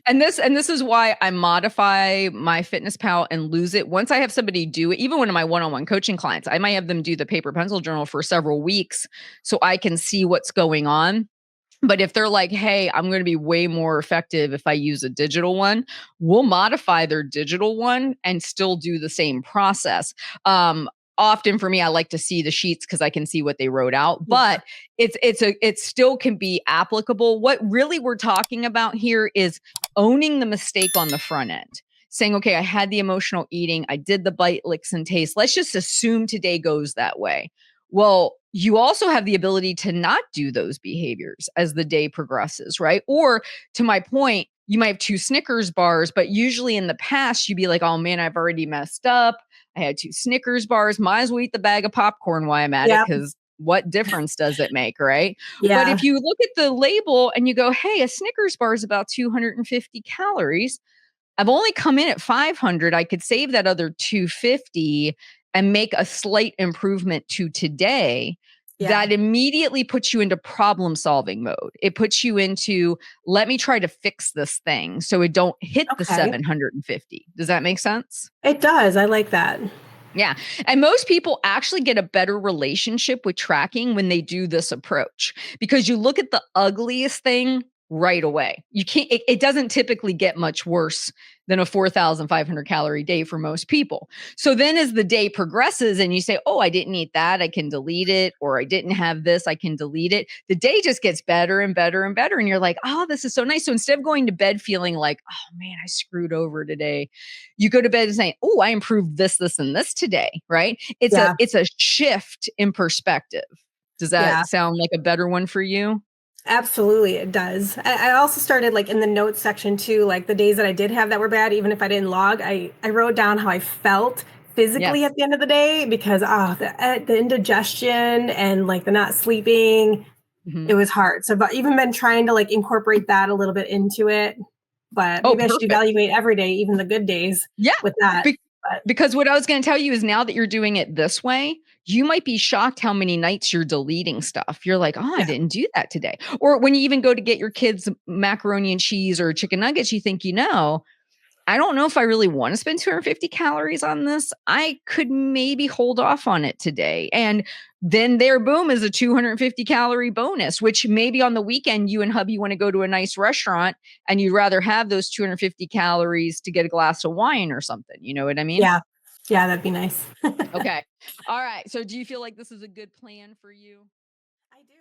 And this is why I modify my Fitness Pal and lose it. Once I have somebody do it, even one of my one-on-one coaching clients, I might have them do the paper pencil journal for several weeks so I can see what's going on. But if they're like, "Hey, I'm gonna be way more effective if I use a digital one," we'll modify their digital one and still do the same process. Often for me, I like to see the sheets because I can see what they wrote out, Yeah. but it still can be applicable. What really we're talking about here is owning the mistake on the front end. Saying, "Okay, I had the emotional eating, I did the bite, licks, and taste. Let's just assume today goes that way." Well, you also have the ability to not do those behaviors as the day progresses, right? Or to my point, you might have 2 Snickers bars, but usually in the past, you'd be like, "Oh man, I've already messed up. I had 2 Snickers bars. Might as well eat the bag of popcorn while I'm at it, Yep. because what difference does it make, right?" But Yeah. if you look at the label and you go, "Hey, a Snickers bar is about 250 calories. I've only come in at 500. I could save that other 250 and make a slight improvement to today." Yeah. That immediately puts you into problem solving mode. It puts you into, let me try to fix this thing so it don't hit the Okay. 750. Does that make sense? It does. I like that. Yeah. And most people actually get a better relationship with tracking when they do this approach because you look at the ugliest thing right away. You can't, it doesn't typically get much worse than a 4,500 calorie day for most people. So then as the day progresses and you say, "Oh, I didn't eat that, I can delete it," or "I didn't have this, I can delete it," the day just gets better and better and better. And you're like, "Oh, this is so nice." So instead of going to bed feeling like, "Oh man, I screwed over today," you go to bed saying, "Oh, I improved this, this, and this today," right? It's a Yeah. it's a shift in perspective. Does that Yeah. sound like a better one for you? Absolutely, it does. I also started like in the notes section too, like the days that I did have that were bad, even if I didn't log, I wrote down how I felt physically Yes. at the end of the day because the indigestion and like the not sleeping, Mhm. it was hard. So I've even been trying to like incorporate that a little bit into it, but Oh, maybe I should perfect. evaluate every day, even the good days Yeah. with that. Be But because what I was gonna tell you is now that you're doing it this way, you might be shocked how many nights you're deleting stuff. You're like, "Oh, I yeah, didn't do that today." Or when you even go to get your kids macaroni and cheese or chicken nuggets, you think, "I don't know if I really want to spend 250 calories on this. I could maybe hold off on it today." And then there, boom, is a 250 calorie bonus, which maybe on the weekend you and hubby want to go to a nice restaurant and you'd rather have those 250 calories to get a glass of wine or something. You know what I mean? yeah, yeah, that'd be nice. Okay. All right. So do you feel like this is a good plan for you? I do.